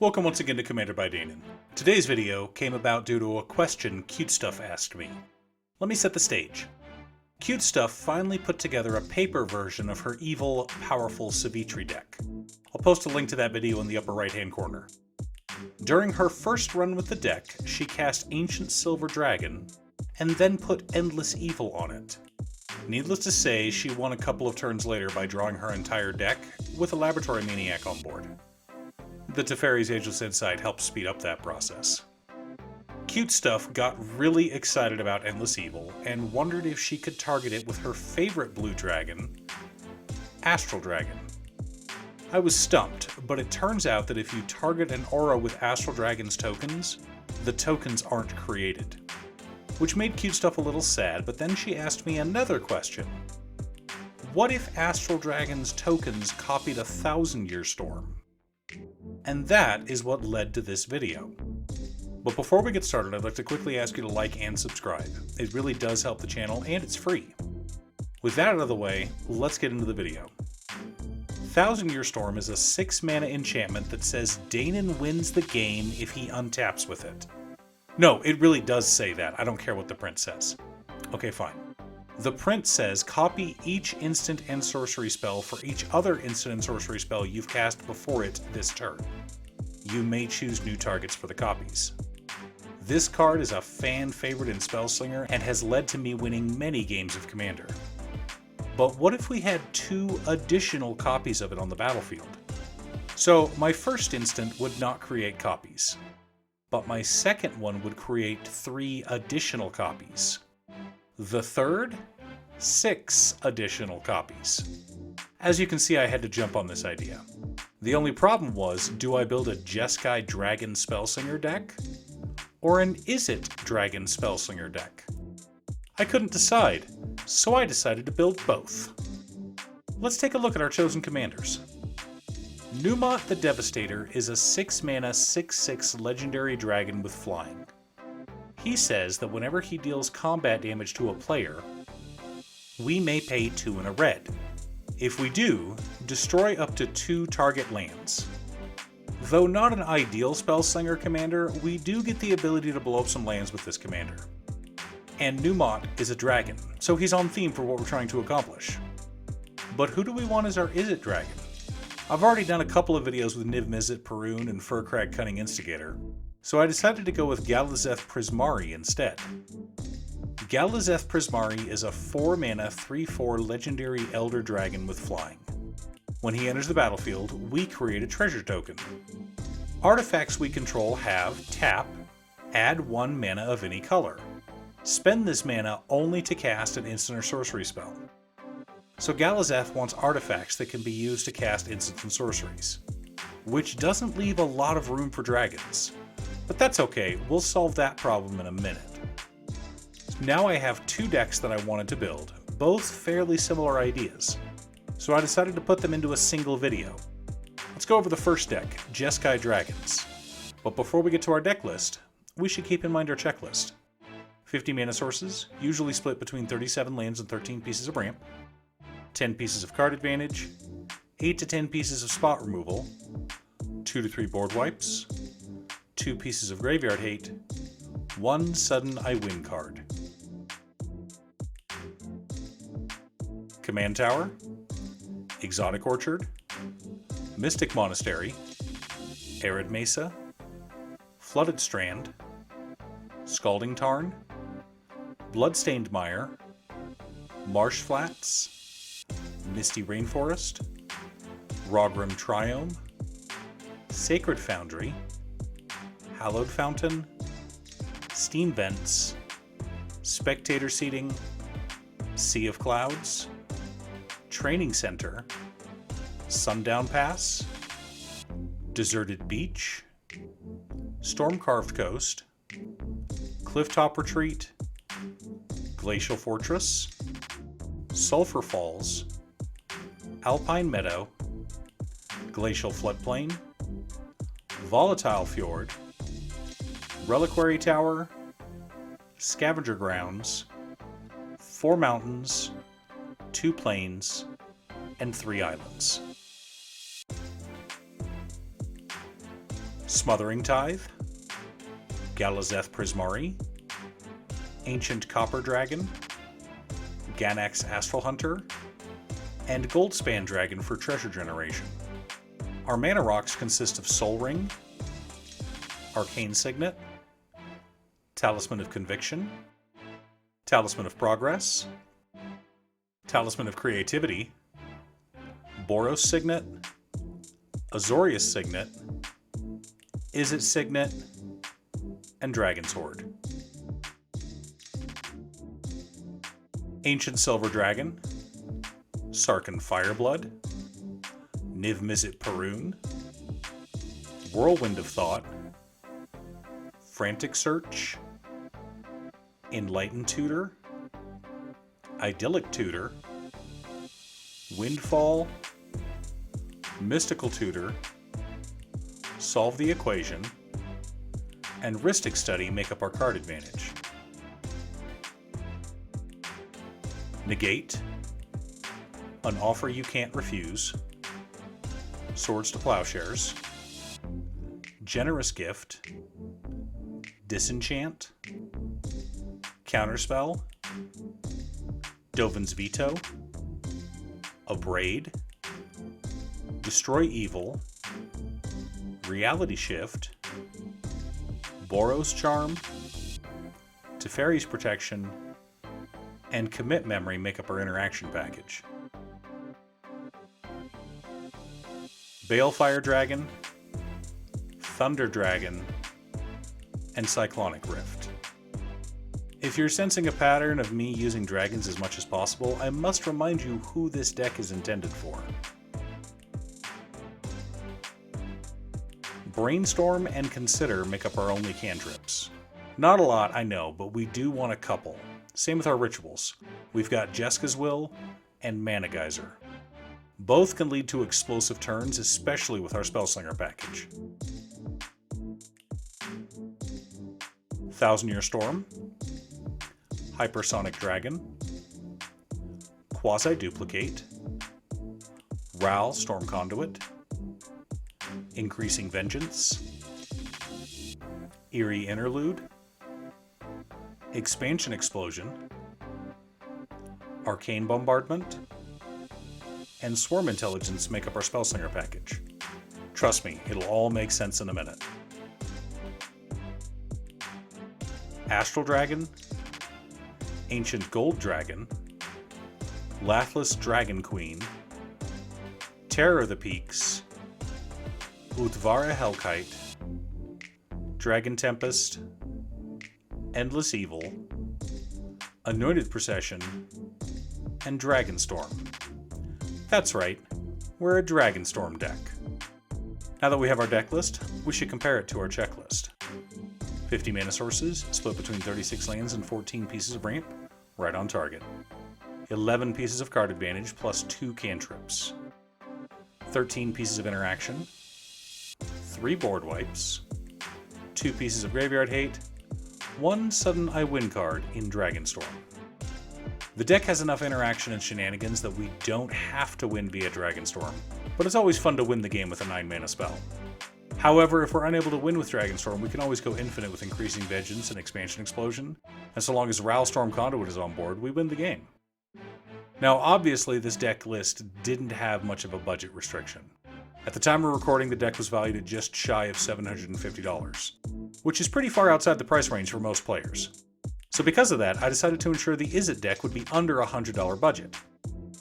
Welcome once again to Commander by Danon. Today's video came about due to a question Cute Stuff asked me. Let me set the stage. Cute Stuff finally put together a paper version of her evil, powerful Savitri deck. I'll post a link to that video in the upper right hand corner. During her first run with the deck, she cast Ancient Silver Dragon, and then put Endless Evil on it. Needless to say, she won a couple of turns later by drawing her entire deck, with a Laboratory Maniac on board. The Teferi's Ageless Insight helped speed up that process. Cute Stuff got really excited about Endless Evil and wondered if she could target it with her favorite blue dragon, Astral Dragon. I was stumped, but it turns out that if you target an aura with Astral Dragon's tokens, the tokens aren't created. Which made Cute Stuff a little sad, but then she asked me another question. What if Astral Dragon's tokens copied a 1,000-Year Storm? And that is what led to this video. But before we get started, I'd like to quickly ask you to like and subscribe. It really does help the channel, and it's free. With that out of the way, let's get into the video. 1,000-Year Storm is a 6-mana enchantment that says Danon wins the game if he untaps with it. No, it really does say that. I don't care what the print says. Okay, fine. The print says copy each instant and sorcery spell for each other instant and sorcery spell you've cast before it this turn. You may choose new targets for the copies. This card is a fan favorite in Spellslinger and has led to me winning many games of Commander. But what if we had 2 additional copies of it on the battlefield? So my first instant would not create copies, but my second one would create 3 additional copies. The third, 6 additional copies. As you can see, I had to jump on this idea. The only problem was, do I build a Jeskai Dragon Spellslinger deck? Or an Izzet Dragon Spellslinger deck? I couldn't decide, so I decided to build both. Let's take a look at our chosen commanders. Numot the Devastator is a 6-mana 6/6 legendary dragon with flying. He says that whenever he deals combat damage to a player, we may pay 2 and a red. If we do, destroy up to 2 target lands. Though not an ideal Spellslinger commander, we do get the ability to blow up some lands with this commander. And Numot is a dragon, so he's on theme for what we're trying to accomplish. But who do we want as our Izzet dragon? I've already done a couple of videos with Niv Mizzet, Perun, and Furcrag Cunning Instigator, so I decided to go with Galazeth Prismari instead. Galazeth Prismari is a 4-mana 3/4 legendary elder dragon with flying. When he enters the battlefield, we create a treasure token. Artifacts we control have tap, add 1 mana of any color. Spend this mana only to cast an instant or sorcery spell. So Galazeth wants artifacts that can be used to cast instants and sorceries, which doesn't leave a lot of room for dragons. But that's okay, we'll solve that problem in a minute. Now I have 2 decks that I wanted to build, both fairly similar ideas, so I decided to put them into a single video. Let's go over the first deck, Jeskai Dragons. But before we get to our deck list, we should keep in mind our checklist. 50 mana sources, usually split between 37 lands and 13 pieces of ramp, 10 pieces of card advantage, 8 to 10 pieces of spot removal, 2 to 3 board wipes, 2 pieces of graveyard hate, 1 sudden I win card. Command Tower, Exotic Orchard, Mystic Monastery, Arid Mesa, Flooded Strand, Scalding Tarn, Bloodstained Mire, Marsh Flats, Misty Rainforest, Rogrim Triome, Sacred Foundry, Hallowed Fountain, Steam Vents, Spectator Seating, Sea of Clouds, Training Center, Sundown Pass, Deserted Beach, Storm-Carved Coast, Clifftop Retreat, Glacial Fortress, Sulphur Falls, Alpine Meadow, Glacial Floodplain, Volatile Fjord, Reliquary Tower, Scavenger Grounds, 4 mountains, 2 plains, and 3 islands. Smothering Tithe, Galazeth Prismari, Ancient Copper Dragon, Ganax Astral Hunter, and Goldspan Dragon for treasure generation. Our mana rocks consist of Soul Ring, Arcane Signet, Talisman of Conviction, Talisman of Progress, Talisman of Creativity, Boros Signet, Azorius Signet, Izzet Signet, and Dragon Sword. Ancient Silver Dragon, Sarkhan Fireblood, Niv-Mizzet Parun, Whirlwind of Thought, Frantic Search, Enlightened Tutor, Idyllic Tutor, Windfall, Mystical Tutor, Solve the Equation, and Rhystic Study make up our card advantage. Negate, An Offer You Can't Refuse, Swords to Plowshares, Generous Gift, Disenchant, Counterspell, Dovin's Veto, Abrade, Destroy Evil, Reality Shift, Boros Charm, Teferi's Protection, and Commit Memory make up our interaction package. Balefire Dragon, Thunder Dragon, and Cyclonic Rift. If you're sensing a pattern of me using dragons as much as possible, I must remind you who this deck is intended for. Brainstorm and Consider make up our only cantrips. Not a lot, I know, but we do want a couple. Same with our rituals. We've got Jeskai's Will and Mana Geyser. Both can lead to explosive turns, especially with our Spellslinger package. Thousand Year Storm, Hypersonic Dragon, Quasi-Duplicate, Ral Storm Conduit, Increasing Vengeance, Eerie Interlude, Expansion Explosion, Arcane Bombardment, and Swarm Intelligence make up our Spellslinger package. Trust me, it'll all make sense in a minute. Astral Dragon, Ancient Gold Dragon, Lathliss Dragon Queen, Terror of the Peaks, Utvara Hellkite, Dragon Tempest, Endless Evil, Anointed Procession, and Dragonstorm. That's right, we're a Dragonstorm deck. Now that we have our deck list, we should compare it to our checklist. 50 mana sources, split between 36 lands and 14 pieces of ramp, right on target. 11 pieces of card advantage plus 2 cantrips. 13 pieces of interaction, 3 board wipes, 2 pieces of graveyard hate, 1 sudden I win card in Dragonstorm. The deck has enough interaction and shenanigans that we don't have to win via Dragonstorm, but it's always fun to win the game with a 9 mana spell. However, if we're unable to win with Dragonstorm, we can always go infinite with Increasing Vengeance and Expansion Explosion, and so long as Ral Storm Conduit is on board, we win the game. Now, obviously, this deck list didn't have much of a budget restriction. At the time of recording, the deck was valued at just shy of $750, which is pretty far outside the price range for most players. So because of that, I decided to ensure the Izzet deck would be under a $100 budget.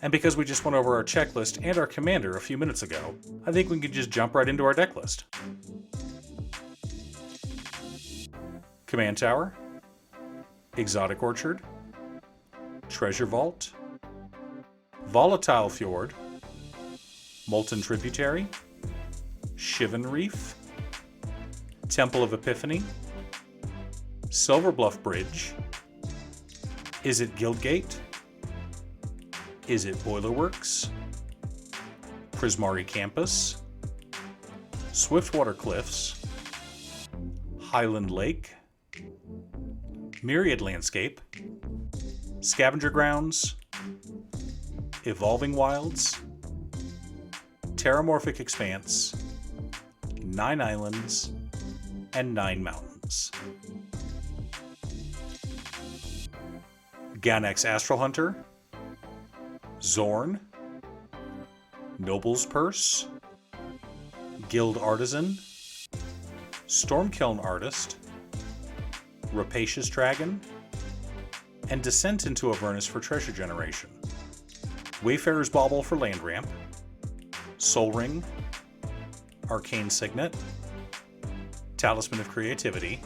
And because we just went over our checklist and our commander a few minutes ago, I think we can just jump right into our deck list. Command Tower, Exotic Orchard, Treasure Vault, Volatile Fjord, Molten Tributary, Shivan Reef, Temple of Epiphany, Silverbluff Bridge, Izzet Guildgate, Izzet Boilerworks, Prismari Campus, Swiftwater Cliffs, Highland Lake, Myriad Landscape, Scavenger Grounds, Evolving Wilds, Terramorphic Expanse, 9 islands, and 9 mountains. Ganex Astral Hunter, Zorn, Noble's Purse, Guild Artisan, Stormkiln Artist, Rapacious Dragon, and Descent into Avernus for treasure generation. Wayfarer's Bauble for land ramp, Soul Ring, Arcane Signet, Talisman of Creativity,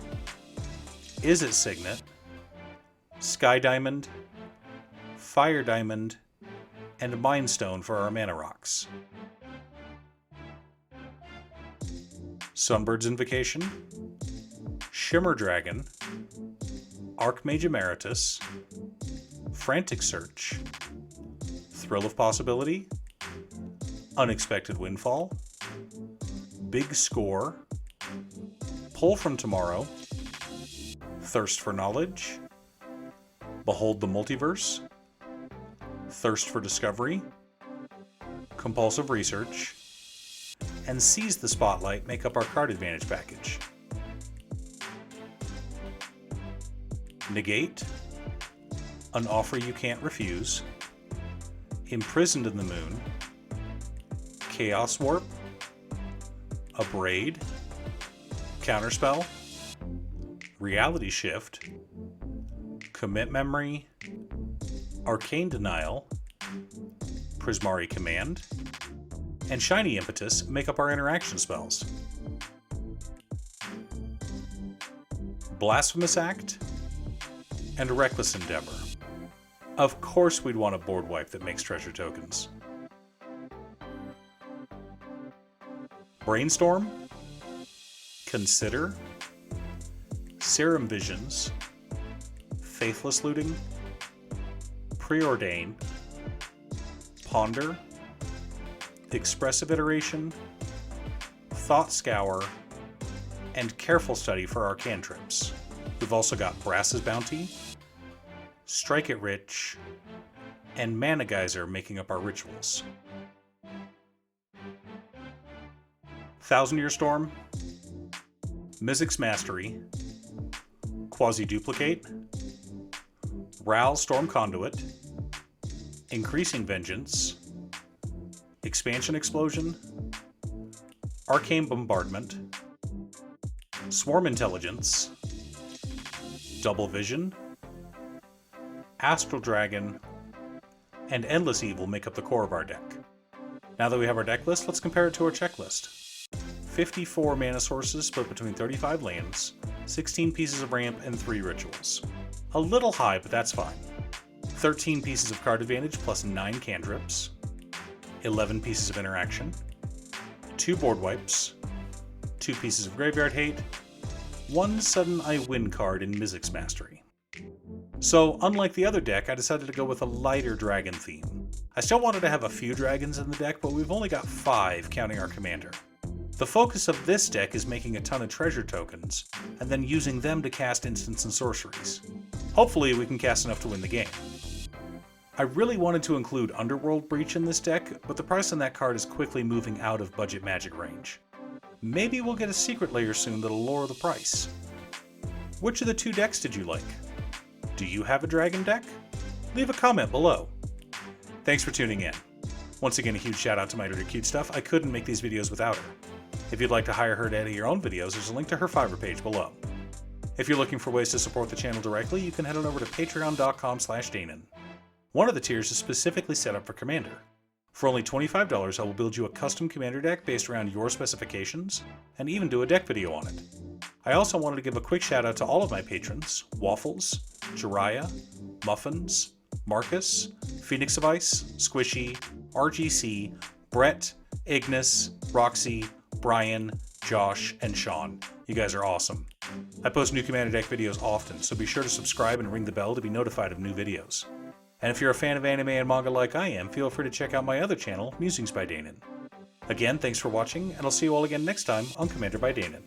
Izzet Signet, Sky Diamond, Fire Diamond, and Mind Stone for our mana rocks. Sunbird's Invocation, Shimmer Dragon, Archmage Emeritus, Frantic Search, Thrill of Possibility, Unexpected Windfall, Big Score, Pull from Tomorrow, Thirst for Knowledge, Behold the Multiverse, Thirst for Discovery, Compulsive Research, and Seize the Spotlight make up our card advantage package. Negate, An Offer You Can't Refuse, Imprisoned in the Moon, Chaos Warp, Abrade, Counterspell, Reality Shift, Commit Memory, Arcane Denial, Prismari Command, and Shiny Impetus make up our interaction spells. Blasphemous Act, and Reckless Endeavor. Of course we'd want a board wipe that makes treasure tokens. Brainstorm, Consider, Serum Visions, Faithless Looting, Preordain, Ponder, Expressive Iteration, Thought Scour, and Careful Study for our cantrips. We've also got Brass's Bounty, Strike It Rich, and Mana Geyser making up our rituals. Thousand Year Storm, Mizzix's Mastery, Quasi-Duplicate, Ral Storm Conduit, Increasing Vengeance, Expansion Explosion, Arcane Bombardment, Swarm Intelligence, Double Vision, Astral Dragon, and Endless Evil make up the core of our deck. Now that we have our deck list, let's compare it to our checklist. 54 mana sources split between 35 lands, 16 pieces of ramp, and 3 rituals. A little high, but that's fine. 13 pieces of card advantage plus 9 cantrips, 11 pieces of interaction, 2 board wipes, 2 pieces of graveyard hate, 1 sudden I win card in Mizzix's Mastery. So, unlike the other deck, I decided to go with a lighter dragon theme. I still wanted to have a few dragons in the deck, but we've only got 5 counting our commander. The focus of this deck is making a ton of treasure tokens, and then using them to cast instants and sorceries. Hopefully we can cast enough to win the game. I really wanted to include Underworld Breach in this deck, but the price on that card is quickly moving out of budget Magic range. Maybe we'll get a secret layer soon that'll lower the price. Which of the 2 decks did you like? Do you have a dragon deck? Leave a comment below. Thanks for tuning in. Once again, a huge shout out to my editor Cute Stuff. I couldn't make these videos without her. If you'd like to hire her to edit your own videos, there's a link to her Fiverr page below. If you're looking for ways to support the channel directly, you can head on over to patreon.com/Danon. One of the tiers is specifically set up for Commander. For only $25, I will build you a custom Commander deck based around your specifications, and even do a deck video on it. I also wanted to give a quick shout out to all of my patrons: Waffles, Jiraiya, Muffins, Marcus, Phoenix of Ice, Squishy, RGC, Brett, Ignis, Roxy, Brian, Josh, and Sean. You guys are awesome. I post new Commander deck videos often, so be sure to subscribe and ring the bell to be notified of new videos. And if you're a fan of anime and manga like I am, feel free to check out my other channel, Musings by Danon. Again, thanks for watching, and I'll see you all again next time on Commander by Danon.